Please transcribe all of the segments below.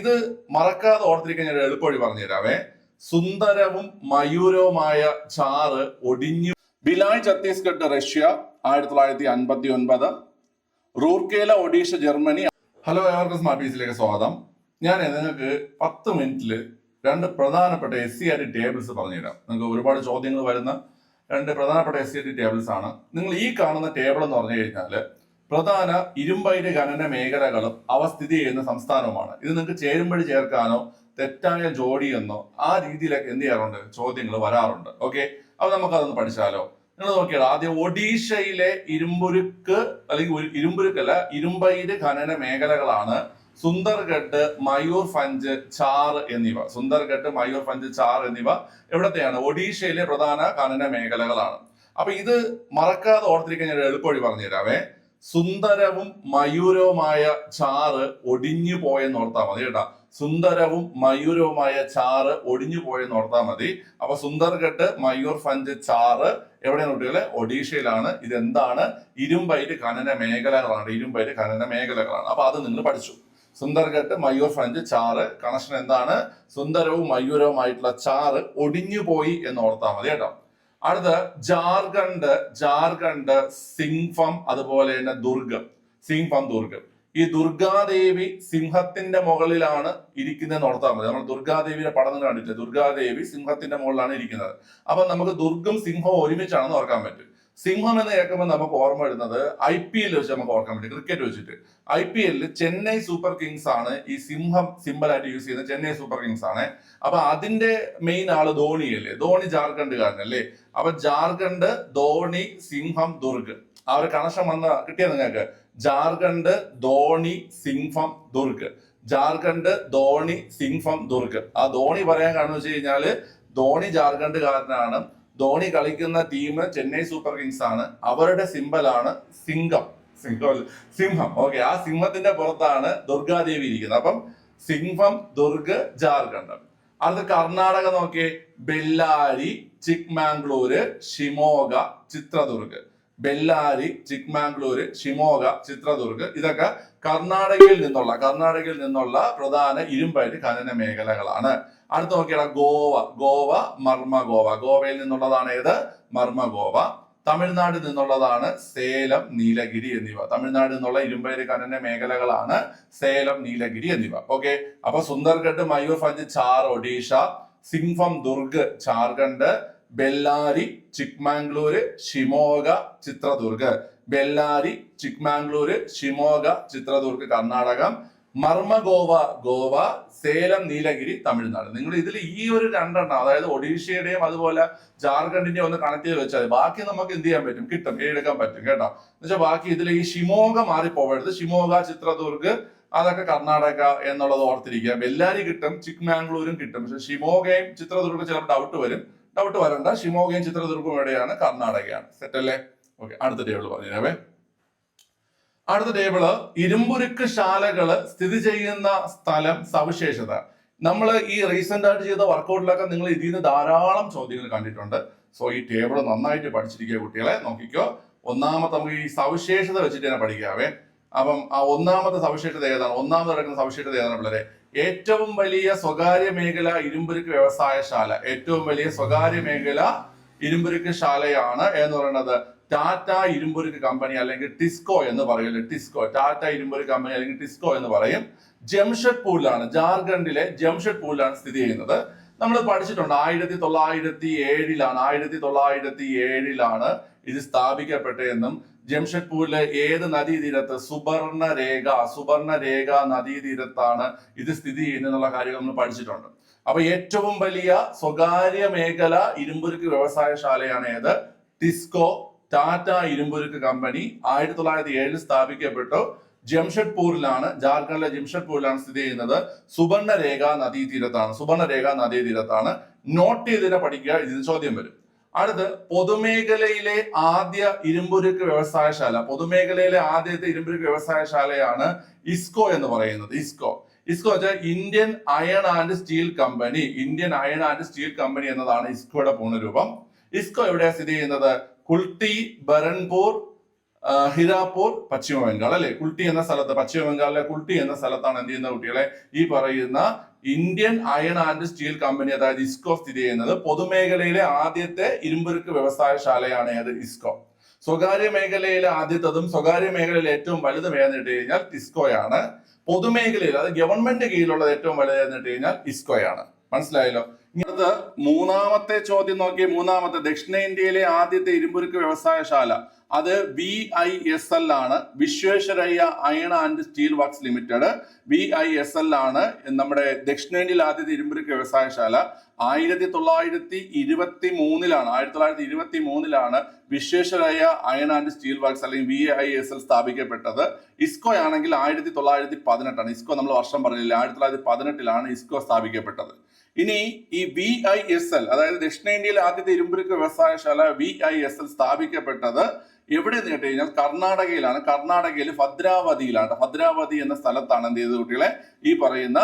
ഇത് മറക്കാതെ ഓർത്തിരിക്കാൻ ഞാൻ എളുപ്പവഴി പറഞ്ഞു തരാവേ. സുന്ദരവും മയൂരവുമായ ചാറ് ഒടിഞ്ഞു. Bhilai Chhattisgarh Russia 1959. Rourkela Odisha Germany. Hello, ഏവർക്കും സ്മാർട്ട് പീസിലേക്ക് സ്വാഗതം. ഞാൻ നിങ്ങൾക്ക് 10 മിനിറ്റിൽ 2 പ്രധാനപ്പെട്ട SCERT ടേബിൾസ് പറഞ്ഞുതരാം. നിങ്ങൾക്ക് ഒരുപാട് ചോദ്യങ്ങൾ വരുന്ന 2 പ്രധാനപ്പെട്ട SCERT ടേബിൾസ് ആണ്. നിങ്ങൾ ഈ കാണുന്ന ടേബിൾ എന്ന് പറഞ്ഞു കഴിഞ്ഞാൽ പ്രധാന ഇരുമ്പയിര് ഖനന മേഖലകളും അവ സ്ഥിതി ചെയ്യുന്ന സംസ്ഥാനവുമാണ്. ഇത് നിങ്ങൾക്ക് ചേരുമ്പടി ചേർക്കാനോ തെറ്റായ ജോഡിയെന്നോ ആ രീതിയിലൊക്കെ എന്ത് ചെയ്യാറുണ്ട്, ചോദ്യങ്ങൾ വരാറുണ്ട്. ഓക്കെ, അപ്പൊ നമുക്കതൊന്ന് പഠിച്ചാലോ. നിങ്ങൾ നോക്കിയാൽ ആദ്യം ഒഡീഷയിലെ ഇരുമ്പുരുക്ക് അല്ലെങ്കിൽ ഇരുമ്പുരുക്കല്ല ഇരുമ്പയിര് ഖനന മേഖലകളാണ് സുന്ദർഗഡ്, മയൂർഭഞ്ച്, ചാർ എന്നിവ. സുന്ദർഗഡ്, മയൂർഭഞ്ച്, ചാർ എന്നിവ എവിടത്തെയാണ്? ഒഡീഷയിലെ പ്രധാന ഖനന മേഖലകളാണ്. അപ്പൊ ഇത് മറക്കാതെ ഓർത്തിരിക്കാൻ ഞാൻ എളുപ്പവഴി പറഞ്ഞു തരാവേ. സുന്ദരവും മയൂരവുമായ ചാറ് ഒടിഞ്ഞു പോയെന്ന് ഓർത്താൽ മതി കേട്ടാ. സുന്ദരവും മയൂരവുമായ ചാറ് ഒടിഞ്ഞു പോയെന്ന് ഓർത്താൽ മതി. അപ്പൊ സുന്ദർഗഡ്, മയൂർഭഞ്ച്, ചാറ് എവിടെയാണ് കുട്ടികളെ? ഒഡീഷയിലാണ്. ഇതെന്താണ്? ഇരുമ്പയിര് ഖനന മേഖലകളാണ്. ഇരുമ്പയിര് ഖനന മേഖലകളാണ്. അപ്പൊ അത് നിങ്ങൾ പഠിച്ചു. സുന്ദർഗഡ്, മയൂർഭഞ്ച്, ചാറ് കണക്ഷൻ എന്താണ്? സുന്ദരവും മയൂരവുമായിട്ടുള്ള ചാറ് ഒടിഞ്ഞു പോയി എന്ന് ഓർത്താൽ മതി കേട്ടോ. അടുത്ത ജാർഖണ്ഡ് സിംഹം, അതുപോലെ തന്നെ ദുർഗം. സിംഹം, ദുർഗം. ഈ ദുർഗാദേവി സിംഹത്തിന്റെ മുകളിലാണ് ഇരിക്കുന്നതെന്ന് ഓർത്താൽ മതി. നമ്മൾ ദുർഗാദേവിയുടെ പടം കണ്ടിട്ടില്ല? ദുർഗാദേവി സിംഹത്തിന്റെ മുകളിലാണ് ഇരിക്കുന്നത്. അപ്പൊ നമുക്ക് ദുർഗം സിംഹവും ഒരുമിച്ചാണെന്ന് ഓർക്കാൻ പറ്റും. സിംഹം എന്ന് കേൾക്കുമ്പോൾ നമുക്ക് ഓർമ്മ വരുന്നത് IPL വെച്ച് നമുക്ക് ഓർക്കാൻ പറ്റും. ക്രിക്കറ്റ് വെച്ചിട്ട് IPL ചെന്നൈ സൂപ്പർ കിങ്സ് ആണ് ഈ സിംഹം സിംബൽ ആയിട്ട് യൂസ് ചെയ്യുന്നത്. ചെന്നൈ സൂപ്പർ കിങ്സ് ആണ്. അപ്പൊ അതിന്റെ മെയിൻ ആള് ധോണിയല്ലേ? ധോണി ജാർഖണ്ഡുകാരനല്ലേ? അപ്പൊ ജാർഖണ്ഡ്, ധോണി, സിംഹം, ദുർഗ്. ആ ഒരു കണക്ഷൻ കിട്ടിയത് നിങ്ങൾക്ക്. ജാർഖണ്ഡ്, ധോണി, സിംഹം, ദുർഗ്. ജാർഖണ്ഡ്, ധോണി, സിംഹം, ദുർഗ്. ആ ധോണി പറയാൻ കാരണം വെച്ച് കഴിഞ്ഞാല് ധോണി ജാർഖണ്ഡുകാരനാണ്. ധോണി കളിക്കുന്ന ടീം ചെന്നൈ സൂപ്പർ കിങ്സ് ആണ്. അവരുടെ സിംബലാണ് സിംഹം. ഓക്കെ, ആ സിംഹത്തിന്റെ പുറത്താണ് ദുർഗാദേവി ഇരിക്കുന്നത്. അപ്പം സിംഹം, ദുർഗ്, ജാർഖണ്ഡ്. അടുത്ത കർണാടക നോക്കിയേ. ബെല്ലാരി, ചിക്മാംഗ്ലൂര്, ഷിമോഗ, ചിത്രദുർഗ്. ബെല്ലാരി, ചിക്മാംഗ്ലൂര്, ഷിമോഗ, ചിത്രദുർഗ്. ഇതൊക്കെ കർണാടകയിൽ നിന്നുള്ള പ്രധാന ഇരുമ്പയിര് ഖനന മേഖലകളാണ്. അടുത്ത് നോക്കിയാൽ ഗോവ, മർമഗോവ. ഗോവയിൽ നിന്നുള്ളതാണ് ഏത്? മർമഗോവ. തമിഴ്നാട്ടിൽ നിന്നുള്ളതാണ് സേലം, നീലഗിരി എന്നിവ. തമിഴ്നാട്ടിൽ നിന്നുള്ള ഇരുമ്പയിര് ഖനന മേഖലകളാണ് സേലം, നീലഗിരി എന്നിവ. ഓക്കെ, അപ്പൊ സുന്ദർഗഡ്, മയൂർഭഞ്ച്, ചാർ ഒഡീഷ, സിംഹം, ദുർഗ്, ജാർഖണ്ഡ്, ബെല്ലാരി, ചിക്മാംഗ്ലൂര്, ഷിമോഗ, ചിത്രദുർഗ്. ബെല്ലാരി, ചിക്മാംഗ്ലൂര്, ഷിമോഗ, ചിത്രദുർഗ് കർണാടകം. മർമഗോവ ഗോവ, സേലം, നീലഗിരി തമിഴ്നാട്. നിങ്ങൾ ഇതിൽ ഈ ഒരു 2 അതായത് ഒഡീഷയുടെയും അതുപോലെ ജാർഖണ്ഡിന്റെയും ഒന്ന് കണക്ട് ചെയ്ത് വെച്ചാൽ ബാക്കി നമുക്ക് എന്ത് ചെയ്യാൻ പറ്റും? കിട്ടും, എഴുതാൻ പറ്റും കേട്ടോ. എന്നുവെച്ചാൽ ബാക്കി ഇതിൽ ഈ ഷിമോഗ മാറിപ്പോവരുത്. ഷിമോഗ, ചിത്രദുർഗ് അതൊക്കെ കർണാടക എന്നുള്ളത് ഓർത്തിരിക്കുക. ബെല്ലാരി കിട്ടും, ചിക്മാംഗ്ലൂരും കിട്ടും. പക്ഷെ ഷിമോഗയും ചിത്രദുർഗും ചിലപ്പോൾ ഡൗട്ട് വരണ്ട. ഷിമോഗയും ചിത്രദുർഗും എവിടെയാണ്? കർണാടകയാണ്. സെറ്റല്ലേ? ഓക്കെ, അടുത്ത ടേബിൾ പറഞ്ഞേ. അടുത്ത ടേബിള് ഇരുമ്പുരുക്ക് ശാലകള് സ്ഥിതി ചെയ്യുന്ന സ്ഥലം, സവിശേഷത. നമ്മൾ ഈ റീസെന്റ് ആയിട്ട് ചെയ്ത വർക്കൗട്ടിലൊക്കെ നിങ്ങൾ ഇതിൽ നിന്ന് ധാരാളം ചോദ്യങ്ങൾ കണ്ടിട്ടുണ്ട്. സോ ഈ ടേബിൾ നന്നായിട്ട് പഠിച്ചിരിക്കുക കുട്ടികളെ. നോക്കിക്കോ, ഒന്നാമത്തെ നമുക്ക് ഈ സവിശേഷത വെച്ചിട്ട് തന്നെ പഠിക്കാവേ. അപ്പം ആ ഒന്നാമത്തെ സവിശേഷത ഏതാണ്? ഒന്നാമത് കിടക്കുന്ന സവിശേഷത ഏതാണ് പിള്ളേരെ? ഏറ്റവും വലിയ സ്വകാര്യ മേഖല ഇരുമ്പുരുക്ക് വ്യവസായശാല. ഏറ്റവും വലിയ സ്വകാര്യ മേഖല ഇരുമ്പുരുക്ക് ശാലയാണ് എന്ന് പറയുന്നത് ടാറ്റ ഇരുമ്പുരുക്ക് കമ്പനി അല്ലെങ്കിൽ ടിസ്കോ എന്ന് പറയില്ലേ? ടിസ്കോ, ടാറ്റ ഇരുമ്പുരുക്ക് കമ്പനി അല്ലെങ്കിൽ ടിസ്കോ എന്ന് പറയും. ജംഷഡ്പൂരിലാണ്, ജാർഖണ്ഡിലെ ജംഷഡ്പൂരിലാണ് സ്ഥിതി ചെയ്യുന്നത്. നമ്മൾ പഠിച്ചിട്ടുണ്ട് 1907ലാണ് ഇത് സ്ഥാപിക്കപ്പെട്ടതെന്നും ജംഷഡ്പൂരിലെ ഏത് നദീതീരത്ത്? സുബർണരേഖ നദീതീരത്താണ് ഇത് സ്ഥിതി ചെയ്യുന്നതെന്നുള്ള കാര്യം നമ്മൾ പഠിച്ചിട്ടുണ്ട്. അപ്പൊ ഏറ്റവും വലിയ സ്വകാര്യ മേഖല ഇരുമ്പുരുക്ക് വ്യവസായശാലയാണ് ഏത്? ടിസ്കോ, ടാറ്റ ഇരുമ്പുരുക്ക് കമ്പനി. 1907 സ്ഥാപിക്കപ്പെട്ടു. ജംഷഡ്പൂരിലാണ്, ജാർഖണ്ഡിലെ ജംഷഡ്പൂരിലാണ് സ്ഥിതി ചെയ്യുന്നത്. സുബർണരേഖ നദീതീരത്താണ്. നോട്ട് ചെയ്തിനെ പഠിക്കുക, ഇതിന് ചോദ്യം വരും. അടുത്ത് പൊതുമേഖലയിലെ ആദ്യ ഇരുമ്പുരുക്ക് വ്യവസായശാല. പൊതുമേഖലയിലെ ആദ്യത്തെ ഇരുമ്പുരുക്ക് വ്യവസായശാലയാണ് ഇസ്കോ എന്ന് പറയുന്നത്. ഇസ്കോ വെച്ചാൽ Indian iron and steel company. Indian iron and steel company എന്നതാണ് ഇസ്കോയുടെ പൂർണ്ണരൂപം. ഇസ്കോ എവിടെയാണ് സ്ഥിതി ചെയ്യുന്നത്? കുൾട്ടി, ബരൺപൂർ, ഹിരാപൂർ പശ്ചിമ ബംഗാൾ അല്ലെ. കുൾട്ടി എന്ന സ്ഥലത്ത്, പശ്ചിമ ബംഗാളിലെ കുൾട്ടി എന്ന സ്ഥലത്താണ് എന്ത് ചെയ്യുന്ന കുട്ടികളെ ഈ പറയുന്ന Indian iron and steel company അതായത് ഇസ്കോ സ്ഥിതി ചെയ്യുന്നത്. പൊതുമേഖലയിലെ ആദ്യത്തെ ഇരുമ്പുരുക്ക് വ്യവസായശാലയാണ് ഏത്? ഇസ്കോ. സ്വകാര്യ മേഖലയിലെ ആദ്യത്തതും സ്വകാര്യ മേഖലയിൽ ഏറ്റവും വലുതും ഏതെന്നിട്ട് കഴിഞ്ഞാൽ ടിസ്കോയാണ്. പൊതുമേഖലയിൽ അത് ഗവൺമെന്റ് കീഴിലുള്ളത് ഏറ്റവും വലുത് ഏതെന്നിട്ട് കഴിഞ്ഞാൽ ഇസ്കോയാണ്. മനസ്സിലായല്ലോ. ഇങ്ങനത്തെ മൂന്നാമത്തെ ചോദ്യം നോക്കിയേ. മൂന്നാമത്തെ ദക്ഷിണേന്ത്യയിലെ ആദ്യത്തെ ഇരുമ്പുരുക്ക് വ്യവസായശാല അത് VISL ആണ്. Visvesvaraya iron and steel works limited. VISL ആണ് നമ്മുടെ ദക്ഷിണേന്ത്യയിൽ ആദ്യത്തെ ഇരുമ്പുരുക്ക് വ്യവസായശാല. 1923 Visvesvaraya iron and steel works അല്ലെങ്കിൽ VISL സ്ഥാപിക്കപ്പെട്ടത്. ഇസ്കോ ആണെങ്കിൽ 1918. ഇസ്കോ നമ്മൾ വർഷം പറഞ്ഞില്ല, 1918 ഇസ്കോ സ്ഥാപിക്കപ്പെട്ടത്. ഇനി ഈ VISL അതായത് ദക്ഷിണേന്ത്യയിലെ ആദ്യത്തെ ഇരുമ്പുരുക്ക് വ്യവസായശാല VISL സ്ഥാപിക്കപ്പെട്ടത് എവിടെ എന്ന് കേട്ട് കഴിഞ്ഞാൽ കർണാടകയിലാണ്. കർണാടകയിൽ ഭദ്രാവതിയിലാണ്. ഭദ്രാവതി എന്ന സ്ഥലത്താണ് എന്ത് ചെയ്തത് കുട്ടികളെ ഈ പറയുന്ന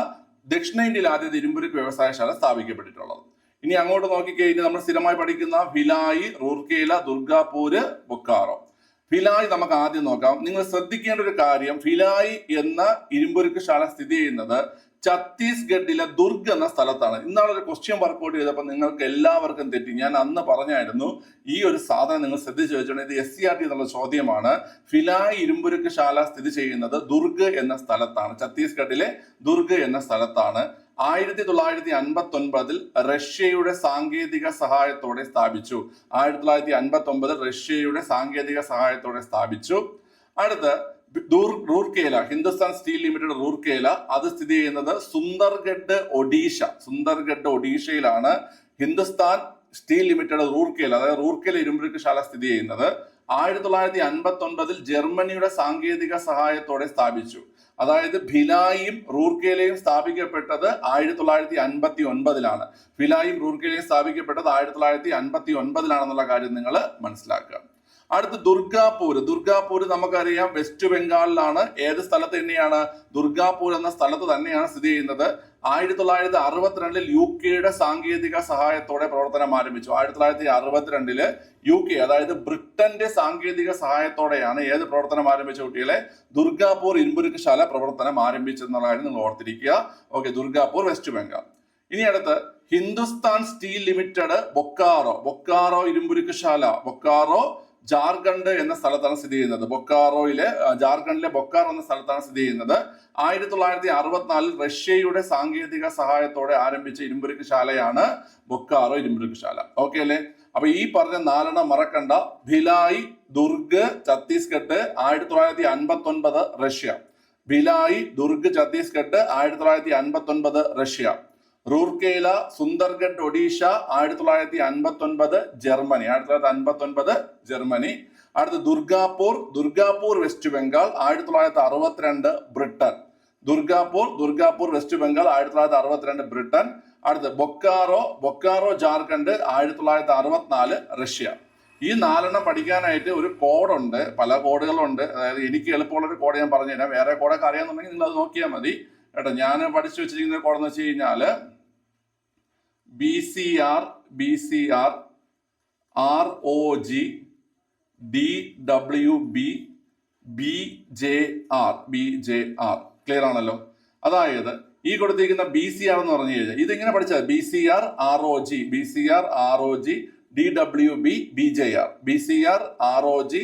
ദക്ഷിണേന്ത്യയിൽ ആദ്യത്തെ ഇരുമ്പുരുക്ക് വ്യവസായശാല സ്ഥാപിക്കപ്പെട്ടിട്ടുള്ളത്. ഇനി അങ്ങോട്ട് നോക്കിക്കഴിഞ്ഞാൽ നമ്മൾ സ്ഥിരമായി പഠിക്കുന്ന ഭിലായി, റൂർക്കേല, ദുർഗാപൂര്, ബൊക്കാറോ. ഭിലായി നമുക്ക് ആദ്യം നോക്കാം. നിങ്ങൾ ശ്രദ്ധിക്കേണ്ട ഒരു കാര്യം, ഭിലായി എന്ന ഇരുമ്പുരുക്ക് ശാല സ്ഥിതി ചെയ്യുന്നത് ഛത്തീസ്ഗഡിലെ ദുർഗ് എന്ന സ്ഥലത്താണ്. ഇന്നാളൊരു ക്വസ്റ്റ്യൻ വർക്ക്ഔട്ട് ചെയ്തപ്പോൾ നിങ്ങൾക്ക് എല്ലാവർക്കും തെറ്റി. ഞാൻ അന്ന് പറഞ്ഞായിരുന്നു ഈ ഒരു സാധനം നിങ്ങൾ ശ്രദ്ധിച്ചു വെച്ചിട്ടുണ്ട്. ഇത് SCRT എന്നുള്ള ചോദ്യമാണ്. ഭിലായി ഇരുമ്പുരുക്ക് ശാല സ്ഥിതി ചെയ്യുന്നത് ദുർഗ് എന്ന സ്ഥലത്താണ്. ഛത്തീസ്ഗഡിലെ ദുർഗ് എന്ന സ്ഥലത്താണ്. 1959 റഷ്യയുടെ സാങ്കേതിക സഹായത്തോടെ സ്ഥാപിച്ചു. 1959 റഷ്യയുടെ സാങ്കേതിക സഹായത്തോടെ സ്ഥാപിച്ചു. അടുത്ത് റൂർക്കേല, ഹിന്ദുസ്ഥാൻ സ്റ്റീൽ ലിമിറ്റഡ് റൂർക്കേല, അത് സ്ഥിതി ചെയ്യുന്നത് സുന്ദർഗഡ് ഒഡീഷ. സുന്ദർഗഡ് ഒഡീഷയിലാണ് ഹിന്ദുസ്ഥാൻ സ്റ്റീൽ ലിമിറ്റഡ് റൂർക്കേല അതായത് റൂർക്കേല ഇരുമ്പുരുക്ക് ശാല സ്ഥിതി ചെയ്യുന്നത്. 1959 ജർമ്മനിയുടെ സാങ്കേതിക സഹായത്തോടെ സ്ഥാപിച്ചു. അതായത് ഭിലായും റൂർക്കേലയും സ്ഥാപിക്കപ്പെട്ടത് 1959. ഭിലായും റൂർക്കേലയും സ്ഥാപിക്കപ്പെട്ടത് 1959 കാര്യം നിങ്ങൾ മനസ്സിലാക്കുക. അടുത്ത് ദുർഗാപൂർ. ദുർഗാപൂർ നമുക്കറിയാം വെസ്റ്റ് ബംഗാളിലാണ്. ഏത് സ്ഥലത്ത് തന്നെയാണ്? ദുർഗാപൂർ എന്ന സ്ഥലത്ത് തന്നെയാണ് സ്ഥിതി ചെയ്യുന്നത്. 1962 UK സാങ്കേതിക സഹായത്തോടെ പ്രവർത്തനം ആരംഭിച്ചു. 1962 UK അതായത് ബ്രിട്ടന്റെ സാങ്കേതിക സഹായത്തോടെയാണ് ഏത് പ്രവർത്തനം ആരംഭിച്ച കുട്ടികളെ? ദുർഗാപൂർ ഇരുമ്പുരുക്ക് ശാല പ്രവർത്തനം ആരംഭിച്ചെന്നുള്ള കാര്യം നിങ്ങൾ ഓർത്തിരിക്കുക. Okay, Durgapur West Bengal. ഇനി അടുത്ത് ഹിന്ദുസ്ഥാൻ സ്റ്റീൽ ലിമിറ്റഡ് ബൊക്കാറോ. ബൊക്കാറോ ഇരുമ്പുരുക്ക് ശാല ബൊക്കാറോ ജാർഖണ്ഡ് എന്ന സ്ഥലത്താണ് സ്ഥിതി ചെയ്യുന്നത്. ജാർഖണ്ഡിലെ ബൊക്കാറോ എന്ന സ്ഥലത്താണ് സ്ഥിതി ചെയ്യുന്നത്. 1964 റഷ്യയുടെ സാങ്കേതിക സഹായത്തോടെ ആരംഭിച്ച ഇരുമ്പുരുക്ക് ശാലയാണ് ബൊക്കാറോ ഇരുമ്പുരുക്ക് ശാല. ഓക്കെ അല്ലേ? അപ്പൊ ഈ പറഞ്ഞ 4 മറക്കണ്ട. Bhilai, Durg, Chhattisgarh 1959 Russia. Bhilai, Durg, Chhattisgarh 1959 Russia. Rourkela, Sundargarh Odisha 1959 Germany. 1959 Germany. അടുത്ത് Durgapur West Bengal 1962 Britain. Durgapur West Bengal 1962 Britain. അടുത്ത് ബൊക്കാറോ ജാർഖണ്ഡ് 1964 റഷ്യ. ഈ 4 പഠിക്കാനായിട്ട് ഒരു കോഡുണ്ട്, പല കോഡുകളുണ്ട്. അതായത് എനിക്ക് എളുപ്പമുള്ള ഒരു കോഡ് ഞാൻ പറഞ്ഞുതരാം. വേറെ കോഡൊക്കെ അറിയാന്നുണ്ടെങ്കിൽ നിങ്ങൾ അത് നോക്കിയാൽ മതി കേട്ടോ. ഞാൻ പഠിച്ചു വെച്ചിരിക്കുന്ന കോഡെന്ന് വെച്ച് കഴിഞ്ഞാല് BCR ROG DWB BJR. Clear ആണല്ലോ? അതായത് ഈ കൊടുത്തിരിക്കുന്ന BCR എന്ന് പറഞ്ഞു കഴിഞ്ഞാൽ ഇതിങ്ങനെ പഠിച്ചാൽ BCR ROG DWB BJR. BCR ROG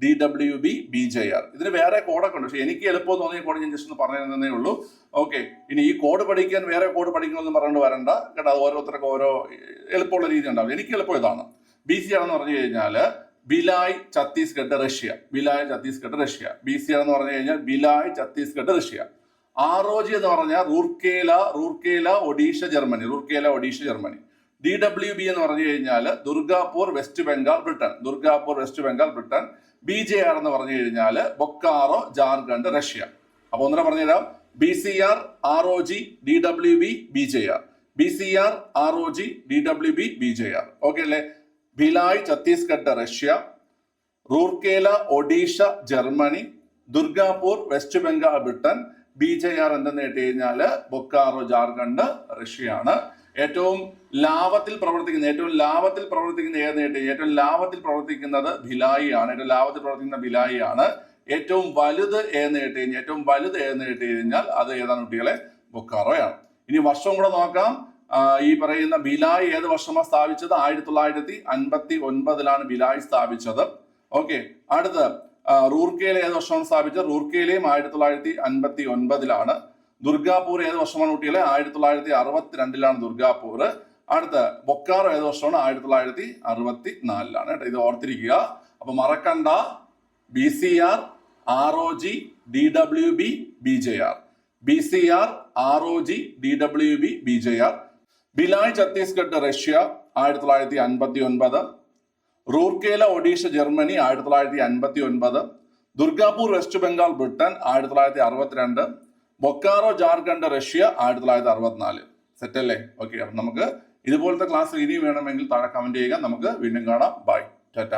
DWB BJR. ഇതിന് വേറെ കോഡൊക്കെ ഉണ്ട്. പക്ഷെ എനിക്ക് എളുപ്പം തോന്നിയ കോഡ് ഞാൻ ജസ്റ്റ് ഒന്ന് പറഞ്ഞു തന്നേ ഉള്ളൂ. ഓക്കെ, ഇനി ഈ കോഡ് പഠിക്കാൻ വേറെ കോഡ് പഠിക്കണമെന്ന് പറഞ്ഞുകൊണ്ട് വരണ്ട കേട്ടോ. അത് ഓരോരുത്തർക്കും ഓരോ എളുപ്പമുള്ള രീതി ഉണ്ടാവും. എനിക്ക് എളുപ്പം ഇതാണ്. BCR എന്ന് പറഞ്ഞു കഴിഞ്ഞാൽ ഭിലായ്, ഛത്തീസ്ഗഡ്, റഷ്യ. BCR എന്ന് പറഞ്ഞു കഴിഞ്ഞാൽ ഭിലായ്, ഛത്തീസ്ഗഡ്, റഷ്യ. ROG എന്ന് പറഞ്ഞാൽ റൂർക്കേല ഒഡീഷ ജർമ്മനി. DWB എന്ന് പറഞ്ഞു കഴിഞ്ഞാൽ Durgapur West Bengal Britain. BJR എന്ന് പറഞ്ഞു കഴിഞ്ഞാൽ ബൊക്കാറോ ജാർഖണ്ഡ് റഷ്യ. അപ്പൊ ഒന്നര പറഞ്ഞുതരാം. BCR ROG DWB BJR. Okay അല്ലേ? Bhilai Chhattisgarh Russia, Rourkela Odisha Germany, Durgapur West Bengal Britain, BJR എന്തെന്ന് കേട്ട് കഴിഞ്ഞാല് ബൊക്കാറോ ജാർഖണ്ഡ് റഷ്യയാണ്. ഏറ്റവും ലാഭത്തിൽ പ്രവർത്തിക്കുന്ന ഏത് നേട്ടം? ഏറ്റവും ലാഭത്തിൽ പ്രവർത്തിക്കുന്നത് ഭിലായി ആണ്. ഏറ്റവും വലുത് ഏതെന്ന് കേട്ട് കഴിഞ്ഞാൽ അത് ഏതാണ് കുട്ടികളെ? ബൊക്കാറോയാണ്. ഇനി വർഷം കൂടെ നോക്കാം. ഈ പറയുന്ന ഭിലായ് ഏത് വർഷമാണ് സ്ഥാപിച്ചത്? 1959 ഭിലായ് സ്ഥാപിച്ചത്. ഓക്കെ. അടുത്ത് റൂർക്കേല ഏത് വർഷമാണ് സ്ഥാപിച്ചത്? റൂർക്കേലയും 1959 ദുർഗാപൂർ ഏത് വർഷമാണ് കുട്ടികളെ? 1962 ദുർഗാപൂർ. അടുത്ത് ബൊക്കാറോ ഏത് വർഷമാണ്? 1964 കേട്ടോ. ഇത് ഓർത്തിരിക്കുക. അപ്പൊ മറക്കണ്ട. BCR, ROG, DWB, BJR. BCR, ROG, DWB, BJR. Bhilai Chhattisgarh Russia 1959. Rourkela Odisha Germany 1959. Durgapur West Bengal Britain 1962. Bokaro Jharkhand Russia 1964. സെറ്റല്ലേ? ഓക്കെ. അപ്പൊ നമുക്ക് ഇതുപോലത്തെ ക്ലാസ് ഇനി വേണമെങ്കിൽ താഴെ കമന്റ് ചെയ്യുക. നമുക്ക് വീണ്ടും കാണാം. ബൈ. ടാറ്റ.